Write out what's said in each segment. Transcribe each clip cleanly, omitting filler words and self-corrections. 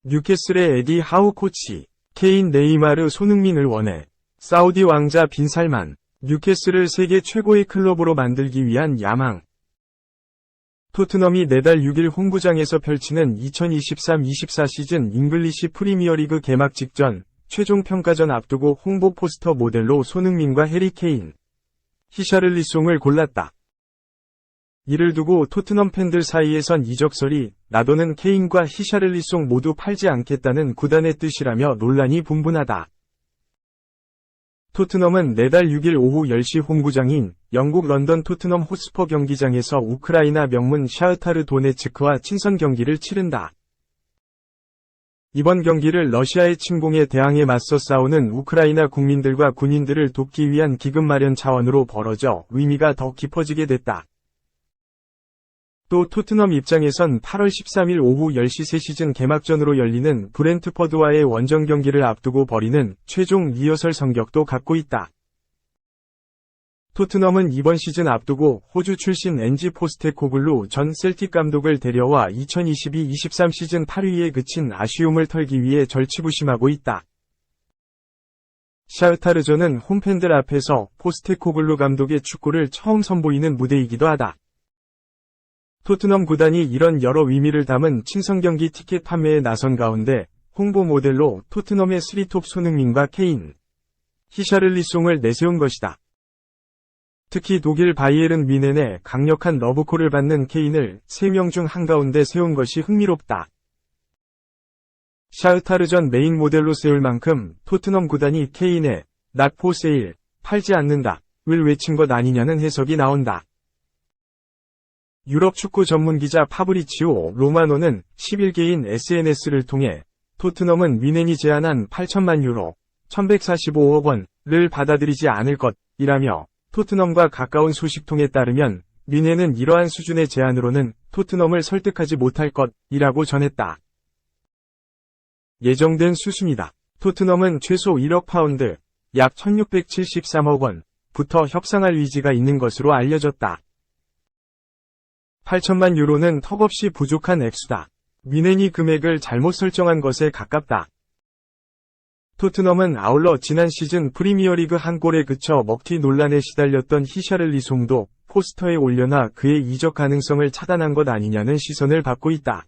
뉴캐슬의 에디 하우 코치, 케인 네이마르 손흥민을 원해. 사우디 왕자 빈 살만, 뉴캐슬을 세계 최고의 클럽으로 만들기 위한 야망. 토트넘이 내달 6일 홈구장에서 펼치는 2023-24 시즌 잉글리시 프리미어리그 개막 직전 최종 평가전 앞두고 홍보 포스터 모델로 손흥민과 해리 케인, 히샤를리송을 골랐다. 이를 두고 토트넘 팬들 사이에선 이적설이 나도는 케인과 히샤를리송 모두 팔지 않겠다는 구단의 뜻이라며 논란이 분분하다. 토트넘은 내달 6일 오후 10시 홈구장인 영국 런던 토트넘 호스퍼 경기장에서 우크라이나 명문 샤흐타르 도네츠크와 친선 경기를 치른다. 이번 경기를 러시아의 침공에 대항해 맞서 싸우는 우크라이나 국민들과 군인들을 돕기 위한 기금 마련 차원으로 벌어져 의미가 더 깊어지게 됐다. 또 토트넘 입장에선 8월 13일 오후 10시 새 시즌 개막전으로 열리는 브렌트퍼드와의 원정 경기를 앞두고 벌이는 최종 리허설 성격도 갖고 있다. 토트넘은 이번 시즌 앞두고 호주 출신 엔지 포스테코글루 전 셀틱 감독을 데려와 2022-23 시즌 8위에 그친 아쉬움을 털기 위해 절치부심하고 있다. 샤흐타르전은 홈팬들 앞에서 포스테코글루 감독의 축구를 처음 선보이는 무대이기도 하다. 토트넘 구단이 이런 여러 의미를 담은 친선 경기 티켓 판매에 나선 가운데 홍보 모델로 토트넘의 3톱 손흥민과 케인, 히샤를리송을 내세운 것이다. 특히 독일 바이에른 뮌헨의 강력한 러브콜을 받는 케인을 3명 중 한가운데 세운 것이 흥미롭다. 샤흐타르전 메인 모델로 세울 만큼 토트넘 구단이 케인의 Not for sale, 팔지 않는다, 을 외친 것 아니냐는 해석이 나온다. 유럽 축구 전문 기자 파브리치오 로마노는 11개인 SNS를 통해 토트넘은 뮌헨이 제안한 8천만 유로, 1145억 원을 받아들이지 않을 것이라며 토트넘과 가까운 소식통에 따르면 뮌헨은 이러한 수준의 제안으로는 토트넘을 설득하지 못할 것이라고 전했다. 예정된 수순이다. 토트넘은 최소 1억 파운드, 약 1673억 원부터 협상할 의지가 있는 것으로 알려졌다. 8천만 유로는 턱없이 부족한 액수다. 뮌헨이 금액을 잘못 설정한 것에 가깝다. 토트넘은 아울러 지난 시즌 프리미어리그 한 골에 그쳐 먹튀 논란에 시달렸던 히샤를리송도 포스터에 올려놔 그의 이적 가능성을 차단한 것 아니냐는 시선을 받고 있다.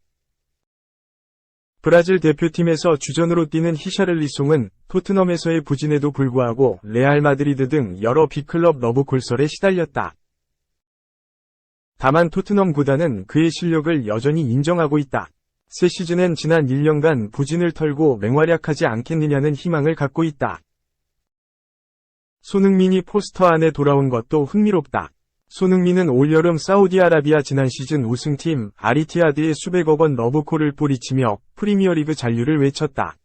브라질 대표팀에서 주전으로 뛰는 히샤를리송은 토트넘에서의 부진에도 불구하고 레알 마드리드 등 여러 빅클럽 러브콜설에 시달렸다. 다만 토트넘 구단은 그의 실력을 여전히 인정하고 있다. 새 시즌엔 지난 1년간 부진을 털고 맹활약하지 않겠느냐는 희망을 갖고 있다. 손흥민이 포스터 안에 돌아온 것도 흥미롭다. 손흥민은 올여름 사우디아라비아 지난 시즌 우승팀 아리티아드의 수백억 원 러브콜을 뿌리치며 프리미어리그 잔류를 외쳤다.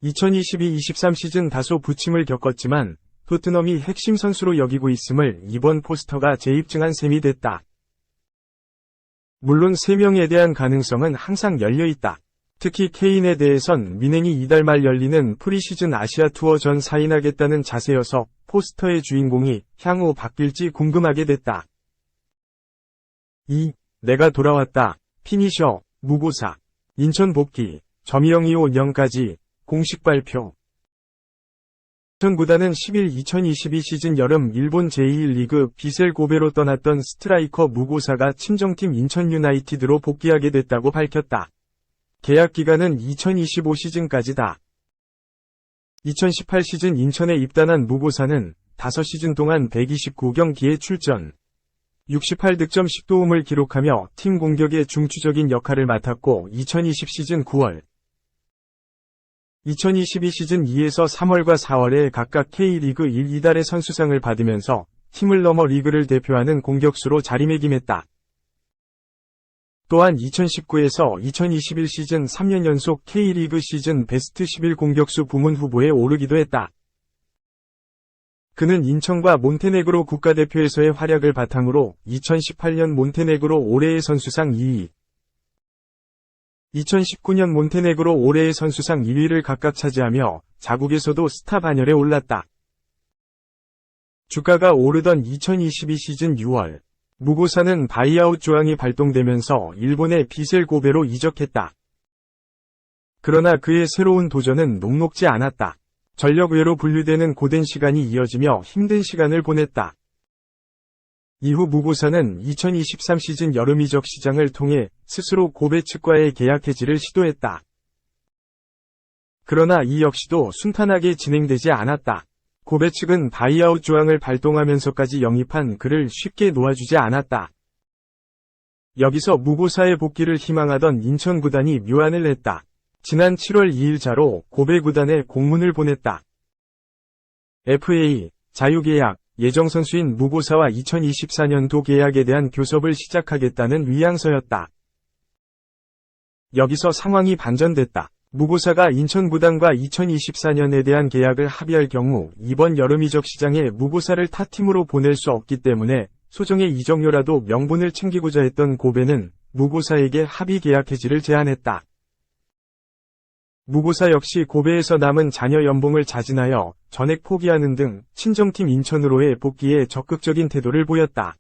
2022-23 시즌 다소 부침을 겪었지만 토트넘이 핵심 선수로 여기고 있음을 이번 포스터가 재입증한 셈이 됐다. 물론 3명에 대한 가능성은 항상 열려있다. 특히 케인에 대해선 뮌헨이 이달 말 열리는 프리시즌 아시아 투어 전 사인하겠다는 자세여서 포스터의 주인공이 향후 바뀔지 궁금하게 됐다. 2. 내가 돌아왔다. 피니셔, 무고사. 인천 복귀. 점이영이오 년까지. 공식 발표. 인천 구단은 10일 2022 시즌 여름 일본 제2리그 비셀 고베로 떠났던 스트라이커 무고사가 친정팀 인천 유나이티드로 복귀하게 됐다고 밝혔다. 계약 기간은 2025 시즌까지다. 2018 시즌 인천에 입단한 무고사는 5시즌 동안 129경기에 출전, 68득점 10도움을 기록하며 팀 공격의 중추적인 역할을 맡았고 2020 시즌 9월, 2022 시즌 2에서 3월과 4월에 각각 K리그 1, 2달의 선수상을 받으면서 팀을 넘어 리그를 대표하는 공격수로 자리매김했다. 또한 2019에서 2021 시즌 3년 연속 K리그 시즌 베스트 11 공격수 부문 후보에 오르기도 했다. 그는 인천과 몬테네그로 국가대표에서의 활약을 바탕으로 2018년 몬테네그로 올해의 선수상 2위, 2019년 몬테네그로 올해의 선수상 1위를 각각 차지하며 자국에서도 스타 반열에 올랐다. 주가가 오르던 2022 시즌 6월, 무고사는 바이아웃 조항이 발동되면서 일본의 비셀고베로 이적했다. 그러나 그의 새로운 도전은 녹록지 않았다. 전력외로 분류되는 고된 시간이 이어지며 힘든 시간을 보냈다. 이후 무고사는 2023 시즌 여름 이적 시장을 통해 스스로 고베 측과의 계약 해지를 시도했다. 그러나 이 역시도 순탄하게 진행되지 않았다. 고베 측은 바이아웃 조항을 발동하면서까지 영입한 그를 쉽게 놓아주지 않았다. 여기서 무고사의 복귀를 희망하던 인천 구단이 묘안을 냈다. 지난 7월 2일자로 고베 구단에 공문을 보냈다. FA, 자유계약, 예정선수인 무고사와 2024년도 계약에 대한 교섭을 시작하겠다는 위양서였다. 여기서 상황이 반전됐다. 무고사가 인천 구단과 2024년에 대한 계약을 합의할 경우 이번 여름 이적 시장에 무고사를 타 팀으로 보낼 수 없기 때문에 소정의 이적료라도 명분을 챙기고자 했던 고베는 무고사에게 합의 계약 해지를 제안했다. 무고사 역시 고베에서 남은 자녀 연봉을 자진하여 전액 포기하는 등 친정팀 인천으로의 복귀에 적극적인 태도를 보였다.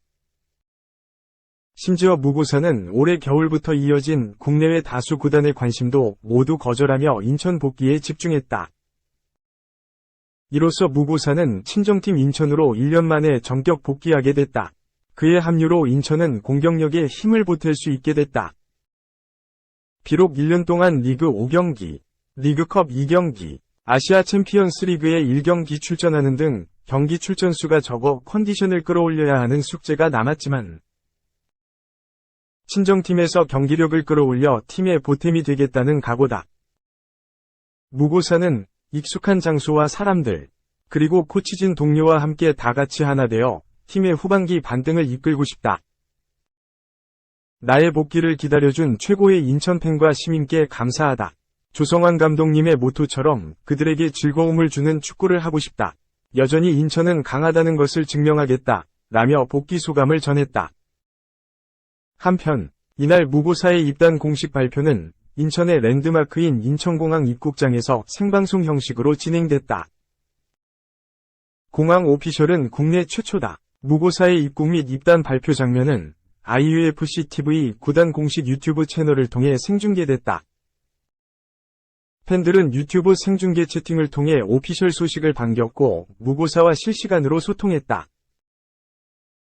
심지어 무고사는 올해 겨울부터 이어진 국내외 다수 구단의 관심도 모두 거절하며 인천 복귀에 집중했다. 이로써 무고사는 친정팀 인천으로 1년 만에 전격 복귀하게 됐다. 그의 합류로 인천은 공격력에 힘을 보탤 수 있게 됐다. 비록 1년 동안 리그 5경기, 리그컵 2경기, 아시아 챔피언스 리그에 1경기 출전하는 등 경기 출전 수가 적어 컨디션을 끌어올려야 하는 숙제가 남았지만 친정팀에서 경기력을 끌어올려 팀의 보탬이 되겠다는 각오다. 무고사는 익숙한 장소와 사람들, 그리고 코치진 동료와 함께 다같이 하나 되어 팀의 후반기 반등을 이끌고 싶다. 나의 복귀를 기다려준 최고의 인천 팬과 시민께 감사하다. 조성환 감독님의 모토처럼 그들에게 즐거움을 주는 축구를 하고 싶다. 여전히 인천은 강하다는 것을 증명하겠다. 라며 복귀 소감을 전했다. 한편 이날 무고사의 입단 공식 발표는 인천의 랜드마크인 인천공항 입국장에서 생방송 형식으로 진행됐다. 공항 오피셜은 국내 최초다. 무고사의 입국 및 입단 발표 장면은 IUFC-TV 구단 공식 유튜브 채널을 통해 생중계됐다. 팬들은 유튜브 생중계 채팅을 통해 오피셜 소식을 반겼고 무고사와 실시간으로 소통했다.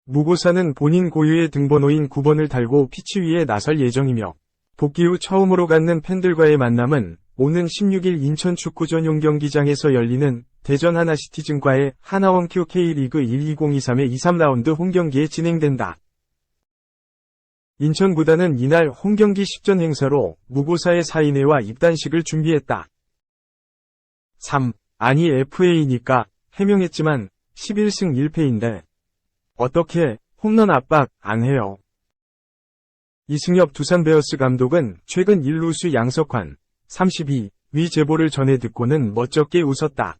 무고사는 본인 고유의 등번호인 9번을 달고 피치 위에 나설 예정이며 복귀 후 처음으로 갖는 팬들과의 만남은 오는 16일 인천 축구 전용 경기장에서 열리는 대전 하나시티즌과의 하나원큐 K리그 1-2023의 23라운드 홈경기에 진행된다. 인천 구단은 이날 홈경기 10전 행사로 무고사의 사인회와 입단식을 준비했다. 3. 아니 FA니까 해명했지만 11승 1패인데 어떻게 홈런 압박 안 해요. 이승엽 두산 베어스 감독은 최근 1루수 양석환 32위 제보를 전해 듣고는 멋쩍게 웃었다.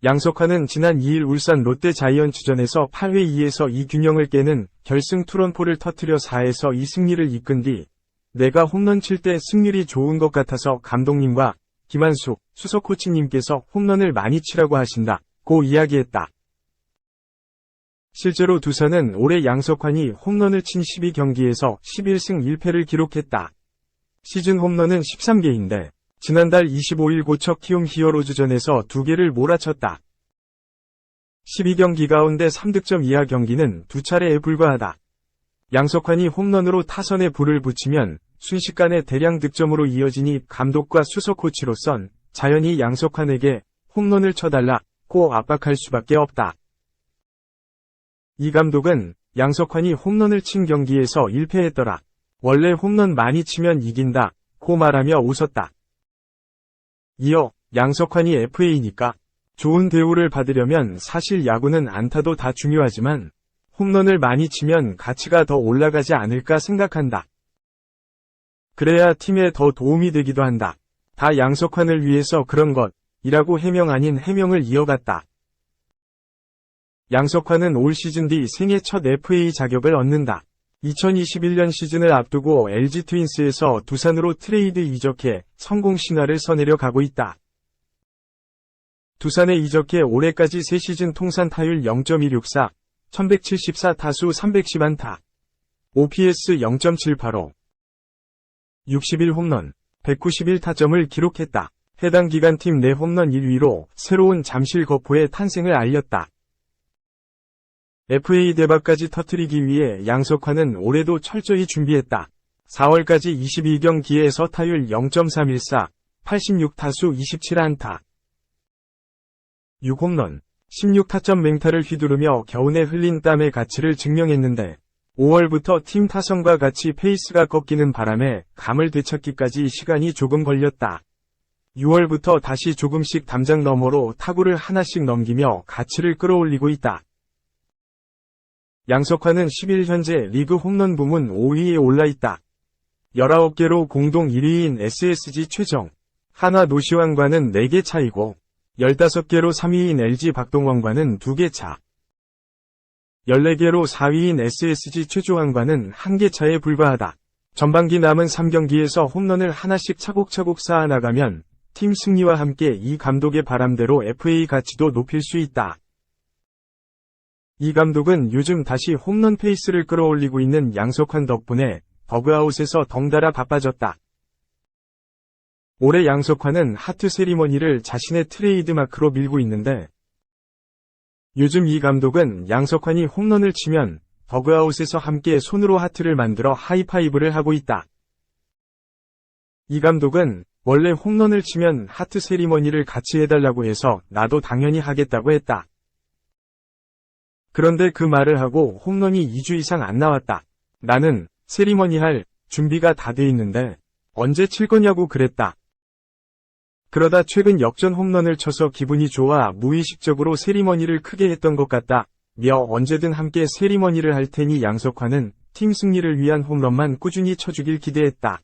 양석환은 지난 2일 울산 롯데 자이언츠전에서 8회 2에서 2균형을 깨는 결승 투런포를 터뜨려 4에서 2승리를 이끈 뒤 내가 홈런 칠 때 승률이 좋은 것 같아서 감독님과 김한숙 수석 코치님께서 홈런을 많이 치라고 하신다고 이야기했다. 실제로 두산은 올해 양석환이 홈런을 친 12경기에서 11승 1패를 기록했다. 시즌 홈런은 13개인데 지난달 25일 고척 키움 히어로즈전에서 2개를 몰아쳤다. 12경기 가운데 3득점 이하 경기는 2차례에 불과하다. 양석환이 홈런으로 타선에 불을 붙이면 순식간에 대량 득점으로 이어지니 감독과 수석 코치로선 자연히 양석환에게 홈런을 쳐달라고 압박할 수밖에 없다. 이 감독은 양석환이 홈런을 친 경기에서 1패했더라. 원래 홈런 많이 치면 이긴다고 말하며 웃었다. 이어 양석환이 FA니까 좋은 대우를 받으려면 사실 야구는 안타도 다 중요하지만 홈런을 많이 치면 가치가 더 올라가지 않을까 생각한다. 그래야 팀에 더 도움이 되기도 한다. 다 양석환을 위해서 그런 것이라고 해명 아닌 해명을 이어갔다. 양석환은 올 시즌 뒤 생애 첫 FA 자격을 얻는다. 2021년 시즌을 앞두고 LG 트윈스에서 두산으로 트레이드 이적해 성공 신화를 써내려 가고 있다. 두산에 이적해 올해까지 3시즌 통산 타율 0.264, 1174 타수 310안타, OPS 0.785, 61홈런, 191타점을 기록했다. 해당 기간 팀 내 홈런 1위로 새로운 잠실 거포의 탄생을 알렸다. FA 대박까지 터뜨리기 위해 양석환은 올해도 철저히 준비했다. 4월까지 22경기에서 타율 0.314, 86타수 27안타, 6홈런, 16타점 맹타를 휘두르며 겨우내 흘린 땀의 가치를 증명했는데 5월부터 팀 타선과 같이 페이스가 꺾이는 바람에 감을 되찾기까지 시간이 조금 걸렸다. 6월부터 다시 조금씩 담장 너머로 타구를 하나씩 넘기며 가치를 끌어올리고 있다. 양석환은 10일 현재 리그 홈런 부문 5위에 올라있다. 19개로 공동 1위인 SSG 최정, 한화 노시환과는 4개 차이고 15개로 3위인 LG 박동원과는 2개 차, 14개로 4위인 SSG 최조환과는 1개 차에 불과하다. 전반기 남은 3경기에서 홈런을 하나씩 차곡차곡 쌓아나가면 팀 승리와 함께 이 감독의 바람대로 FA 가치도 높일 수 있다. 이 감독은 요즘 다시 홈런 페이스를 끌어올리고 있는 양석환 덕분에 더그아웃에서 덩달아 바빠졌다. 올해 양석환은 하트 세리머니를 자신의 트레이드마크로 밀고 있는데 요즘 이 감독은 양석환이 홈런을 치면 더그아웃에서 함께 손으로 하트를 만들어 하이파이브를 하고 있다. 이 감독은 원래 홈런을 치면 하트 세리머니를 같이 해달라고 해서 나도 당연히 하겠다고 했다. 그런데 그 말을 하고 홈런이 2주 이상 안 나왔다. 나는 세리머니 할 준비가 다 돼 있는데 언제 칠 거냐고 그랬다. 그러다 최근 역전 홈런을 쳐서 기분이 좋아 무의식적으로 세리머니를 크게 했던 것 같다. 며 언제든 함께 세리머니를 할 테니 양석환은 팀 승리를 위한 홈런만 꾸준히 쳐주길 기대했다.